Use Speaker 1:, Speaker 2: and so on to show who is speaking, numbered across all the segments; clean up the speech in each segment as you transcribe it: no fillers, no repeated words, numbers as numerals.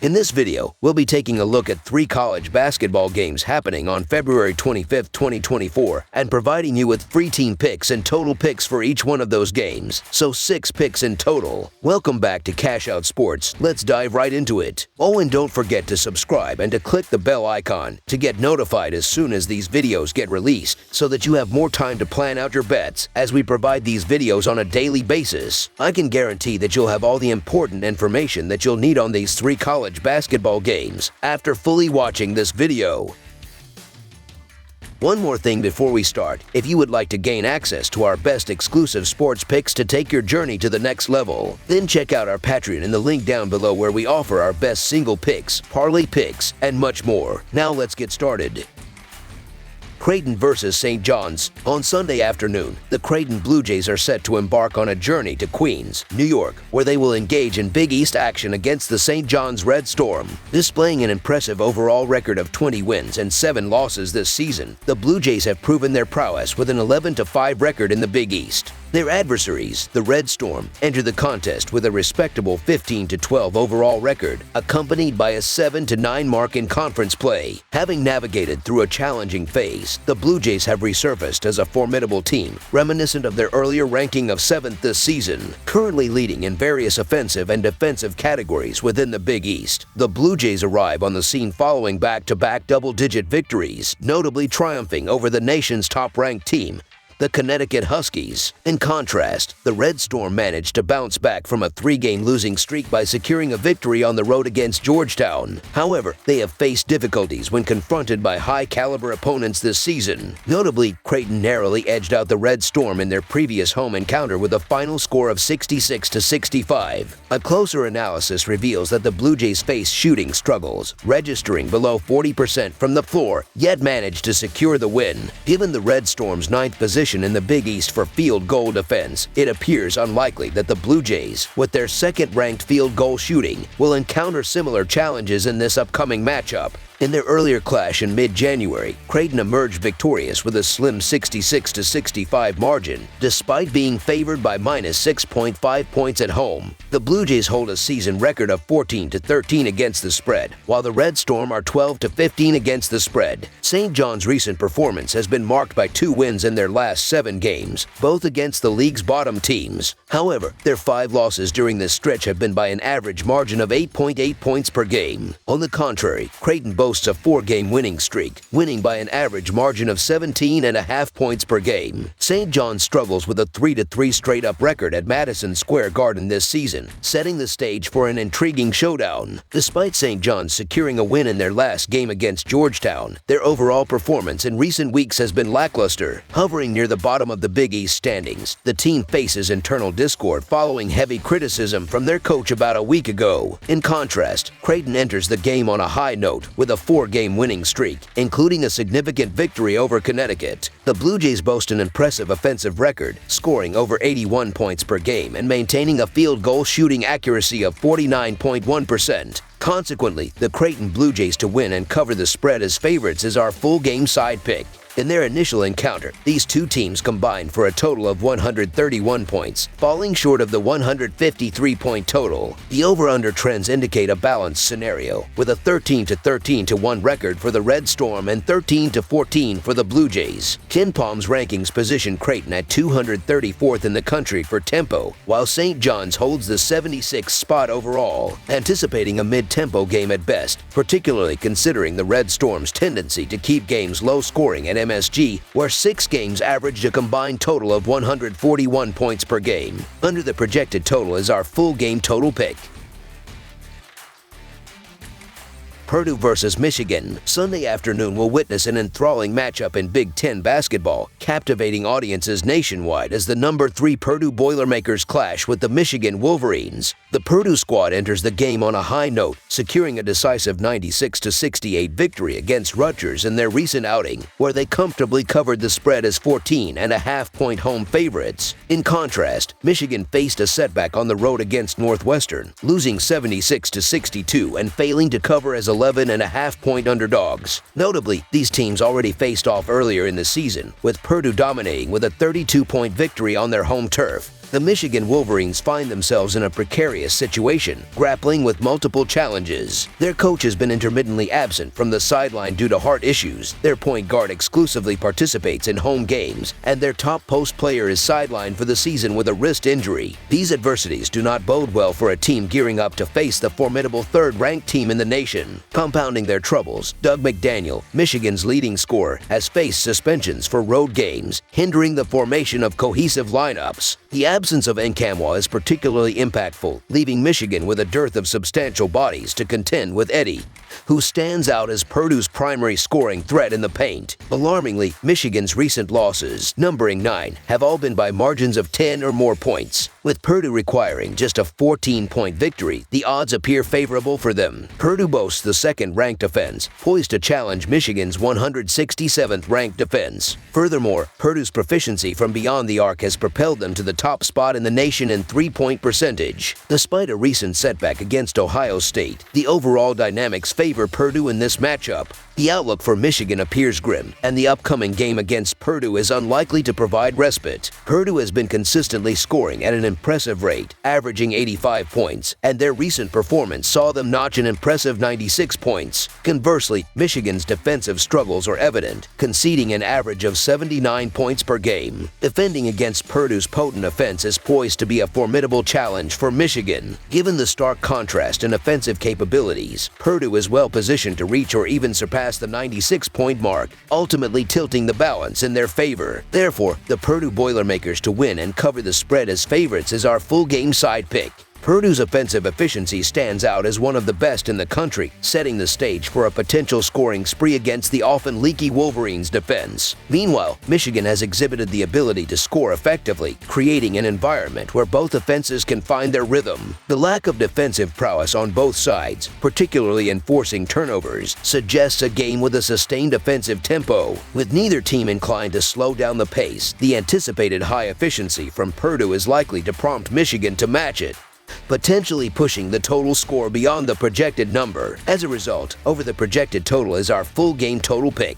Speaker 1: In this video, we'll be taking a look at 3 college basketball games happening on February 25th, 2024, and providing you with free team picks and total picks for each one of those games, so 6 picks in total. Welcome back to Cash Out Sports. Let's dive right into it. Oh, and don't forget to subscribe and to click the bell icon to get notified as soon as these videos get released, so that you have more time to plan out your bets as we provide these videos on a daily basis. I can guarantee that you'll have all the important information that you'll need on these 3 college basketball games after fully watching this video. One more thing before we start: if you would like to gain access to our best exclusive sports picks to take your journey to the next level, then check out our Patreon in the link down below, where we offer our best single picks, parlay picks, and much more. Now let's get started. Creighton versus St. John's. On Sunday afternoon, the Creighton Blue Jays are set to embark on a journey to Queens, New York, where they will engage in Big East action against the St. John's Red Storm. Displaying an impressive overall record of 20 wins and 7 losses this season, the Blue Jays have proven their prowess with an 11-5 record in the Big East. Their adversaries, the Red Storm, enter the contest with a respectable 15-12 overall record, accompanied by a 7-9 mark in conference play. Having navigated through a challenging phase, the Blue Jays have resurfaced as a formidable team, reminiscent of their earlier ranking of 7th this season. Currently leading in various offensive and defensive categories within the Big East, the Blue Jays arrive on the scene following back-to-back double-digit victories, notably triumphing over the nation's top-ranked team, the Connecticut Huskies. In contrast, the Red Storm managed to bounce back from a 3-game losing streak by securing a victory on the road against Georgetown. However, they have faced difficulties when confronted by high-caliber opponents this season. Notably, Creighton narrowly edged out the Red Storm in their previous home encounter with a final score of 66-65. A closer analysis reveals that the Blue Jays face shooting struggles, registering below 40% from the floor, yet managed to secure the win. Given the Red Storm's 9th position in the Big East for field goal defense, it appears unlikely that the Blue Jays, with their 2nd-ranked field goal shooting, will encounter similar challenges in this upcoming matchup. In their earlier clash in mid-January, Creighton emerged victorious with a slim 66-65 margin, despite being favored by -6.5 points at home. The Blue Jays hold a season record of 14-13 against the spread, while the Red Storm are 12-15 against the spread. St. John's recent performance has been marked by 2 wins in their last 7 games, both against the league's bottom teams. However, their 5 losses during this stretch have been by an average margin of 8.8 points per game. On the contrary, Creighton boasts a 4-game winning streak, winning by an average margin of 17.5 points per game. St. John's struggles with a 3-3 straight-up record at Madison Square Garden this season, setting the stage for an intriguing showdown. Despite St. John's securing a win in their last game against Georgetown, their overall performance in recent weeks has been lackluster. Hovering near the bottom of the Big East standings, the team faces internal discord following heavy criticism from their coach about a week ago. In contrast, Creighton enters the game on a high note with a 4-game winning streak, including a significant victory over Connecticut. The Blue Jays boast an impressive offensive record, scoring over 81 points per game and maintaining a field goal shooting accuracy of 49.1%. Consequently, the Creighton Blue Jays to win and cover the spread as favorites is our full game side pick. In their initial encounter, these 2 teams combined for a total of 131 points, falling short of the 153-point total. The over-under trends indicate a balanced scenario, with a 13-13-1 record for the Red Storm and 13-14 for the Blue Jays. KenPom's rankings position Creighton at 234th in the country for tempo, while St. John's holds the 76th spot overall, anticipating a mid-tempo game at best, particularly considering the Red Storm's tendency to keep games low-scoring at MSG, where 6 games averaged a combined total of 141 points per game. Under the projected total is our full game total pick. Purdue versus Michigan. Sunday afternoon will witness an enthralling matchup in Big Ten basketball, captivating audiences nationwide as the number 3 Purdue Boilermakers clash with the Michigan Wolverines. The Purdue squad enters the game on a high note, securing a decisive 96-68 victory against Rutgers in their recent outing, where they comfortably covered the spread as 14.5-point home favorites. In contrast, Michigan faced a setback on the road against Northwestern, losing 76-62 and failing to cover as 11.5-point underdogs. Notably, these teams already faced off earlier in the season, with Purdue dominating with a 32-point victory on their home turf. the Michigan Wolverines find themselves in a precarious situation, grappling with multiple challenges. Their coach has been intermittently absent from the sideline due to heart issues, their point guard exclusively participates in home games, and their top post player is sidelined for the season with a wrist injury. These adversities do not bode well for a team gearing up to face the formidable third-ranked team in the nation. Compounding their troubles, Doug McDaniel, Michigan's leading scorer, has faced suspensions for road games, hindering the formation of cohesive lineups. The absence of ncaa is particularly impactful, leaving Michigan with a dearth of substantial bodies to contend with Eddie, who stands out as Purdue's primary scoring threat in the paint. Alarmingly, Michigan's recent losses, numbering 9, have all been by margins of 10 or more points. With Purdue requiring just a 14-point victory, the odds appear favorable for them. Purdue boasts the second-ranked defense, poised to challenge Michigan's 167th-ranked defense. Furthermore, Purdue's proficiency from beyond the arc has propelled them to the top spot in the nation in three-point percentage. Despite a recent setback against Ohio State, the overall dynamics favor Purdue in this matchup. The outlook for Michigan appears grim, and the upcoming game against Purdue is unlikely to provide respite. Purdue has been consistently scoring at an impressive rate, averaging 85 points, and their recent performance saw them notch an impressive 96 points. Conversely, Michigan's defensive struggles are evident, conceding an average of 79 points per game. Defending against Purdue's potent offense is poised to be a formidable challenge for Michigan. Given the stark contrast in offensive capabilities, Purdue is well positioned to reach or even surpass the 96-point mark, ultimately tilting the balance in their favor. Therefore, the Purdue Boilermakers to win and cover the spread as favorites is our full game side pick. Purdue's offensive efficiency stands out as one of the best in the country, setting the stage for a potential scoring spree against the often leaky Wolverines' defense. Meanwhile, Michigan has exhibited the ability to score effectively, creating an environment where both offenses can find their rhythm. The lack of defensive prowess on both sides, particularly in forcing turnovers, suggests a game with a sustained offensive tempo. With neither team inclined to slow down the pace, the anticipated high efficiency from Purdue is likely to prompt Michigan to match it, potentially pushing the total score beyond the projected number. As a result, over the projected total is our full game total pick.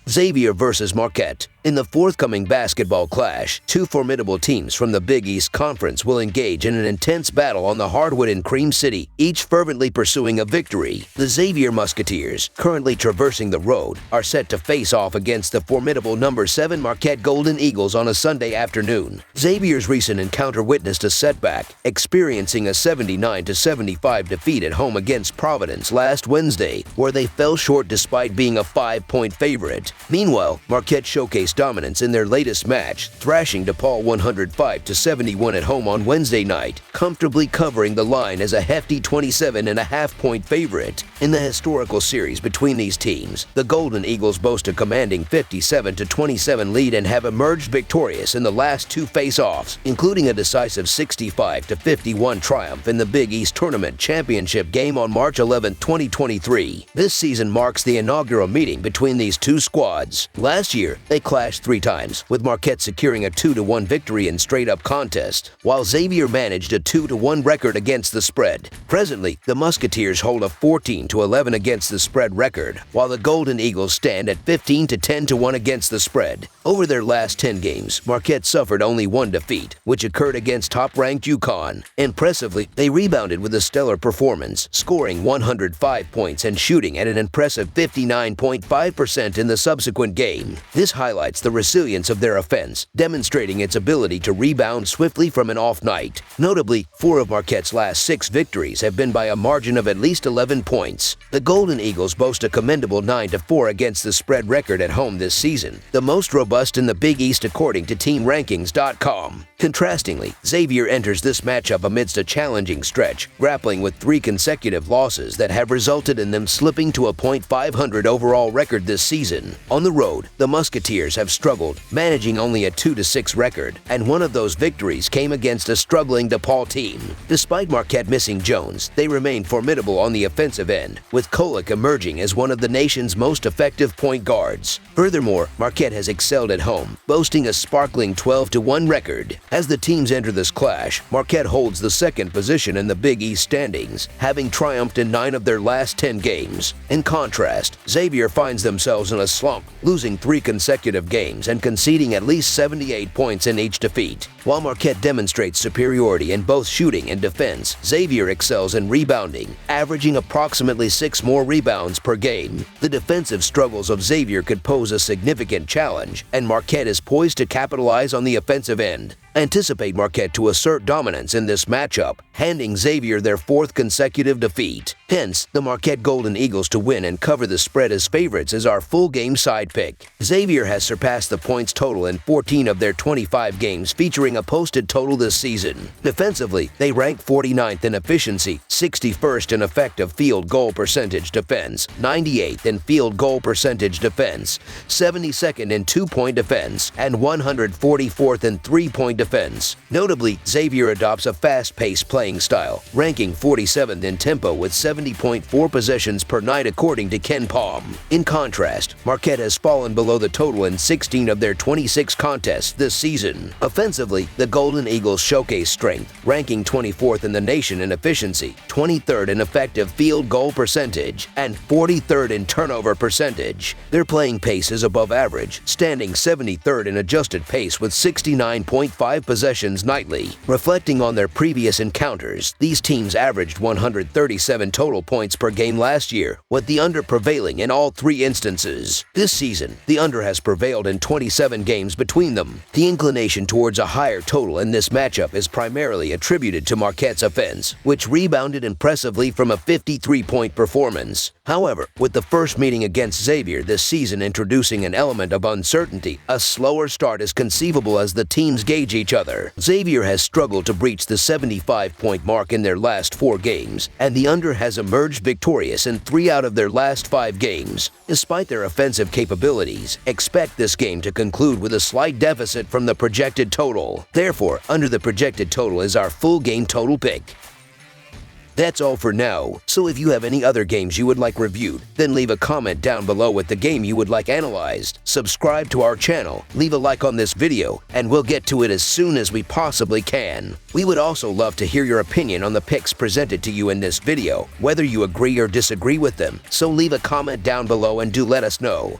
Speaker 1: Xavier versus Marquette. In the forthcoming basketball clash, two formidable teams from the Big East Conference will engage in an intense battle on the hardwood in Cream City, each fervently pursuing a victory. The Xavier Musketeers, currently traversing the road, are set to face off against the formidable number 7 Marquette Golden Eagles on a Sunday afternoon. Xavier's recent encounter witnessed a setback, experiencing a 79-75 defeat at home against Providence last Wednesday, where they fell short despite being a 5-point favorite. Meanwhile, Marquette showcased dominance in their latest match, thrashing DePaul 105-71 at home on Wednesday night, comfortably covering the line as a hefty 27.5-point favorite. In the historical series between these teams, the Golden Eagles boast a commanding 57-27 lead and have emerged victorious in the last two face-offs, including a decisive 65-51 triumph in the Big East Tournament Championship game on March 11, 2023. This season marks the inaugural meeting between these two squads. Last year, they clashed 3 times, with Marquette securing a 2-1 victory in straight-up contest, while Xavier managed a 2-1 record against the spread. Presently, the Musketeers hold a 14-11 against the spread record, while the Golden Eagles stand at 15-10-1 against the spread. Over their last 10 games, Marquette suffered only one defeat, which occurred against top-ranked UConn. Impressively, they rebounded with a stellar performance, scoring 105 points and shooting at an impressive 59.5% in the subsequent game. This highlights the resilience of their offense, demonstrating its ability to rebound swiftly from an off night. Notably, 4 of Marquette's last 6 victories have been by a margin of at least 11 points. The Golden Eagles boast a commendable 9-4 against the spread record at home this season, the most robust in the Big East according to TeamRankings.com. Contrastingly, Xavier enters this matchup amidst a challenging stretch, grappling with 3 consecutive losses that have resulted in them slipping to a .500 overall record this season. On the road, the Musketeers have struggled, managing only a 2-6 record, and one of those victories came against a struggling DePaul team. Despite Marquette missing Jones, they remain formidable on the offensive end, with Kolek emerging as one of the nation's most effective point guards. Furthermore, Marquette has excelled at home, boasting a sparkling 12-1 record. As the teams enter this clash, Marquette holds the second position in the Big East standings, having triumphed in 9 of their last 10 games. In contrast, Xavier finds themselves in a slump slump, losing 3 consecutive games and conceding at least 78 points in each defeat. While Marquette demonstrates superiority in both shooting and defense, Xavier excels in rebounding, averaging approximately 6 more rebounds per game. The defensive struggles of Xavier could pose a significant challenge, and Marquette is poised to capitalize on the offensive end. Anticipate Marquette to assert dominance in this matchup, handing Xavier their 4th consecutive defeat. Hence, the Marquette Golden Eagles to win and cover the spread as favorites is our full game side pick. Xavier has surpassed the points total in 14 of their 25 games featuring a posted total this season. Defensively, they rank 49th in efficiency, 61st in effective field goal percentage defense, 98th in field goal percentage defense, 72nd in 2-point defense, and 144th in 3-point defense. Notably, Xavier adopts a fast-paced playing style, ranking 47th in tempo with 70.4 possessions per night according to Ken Palm. In contrast, Marquette has fallen below the total in 16 of their 26 contests this season. Offensively, the Golden Eagles showcase strength, ranking 24th in the nation in efficiency, 23rd in effective field goal percentage, and 43rd in turnover percentage. Their playing pace is above average, standing 73rd in adjusted pace with 69.5 possessions nightly. Reflecting on their previous encounters, these teams averaged 137 total points per game last year, with the under prevailing in all 3 instances. This season, the under has prevailed in 27 games between them. The inclination towards a higher total in this matchup is primarily attributed to Marquette's offense, which rebounded impressively from a 53-point performance. However, with the first meeting against Xavier this season introducing an element of uncertainty, a slower start is conceivable as the teams gauge each other. Xavier has struggled to breach the 75-point mark in their last 4 games, and the under has emerged victorious in 3 out of their last 5 games. Despite their offensive capabilities, expect this game to conclude with a slight deficit from the projected total. Therefore, under the projected total is our full game total pick. That's all for now, so if you have any other games you would like reviewed, then leave a comment down below with the game you would like analyzed. Subscribe to our channel, leave a like on this video, and we'll get to it as soon as we possibly can. We would also love to hear your opinion on the picks presented to you in this video, whether you agree or disagree with them, so leave a comment down below and do let us know.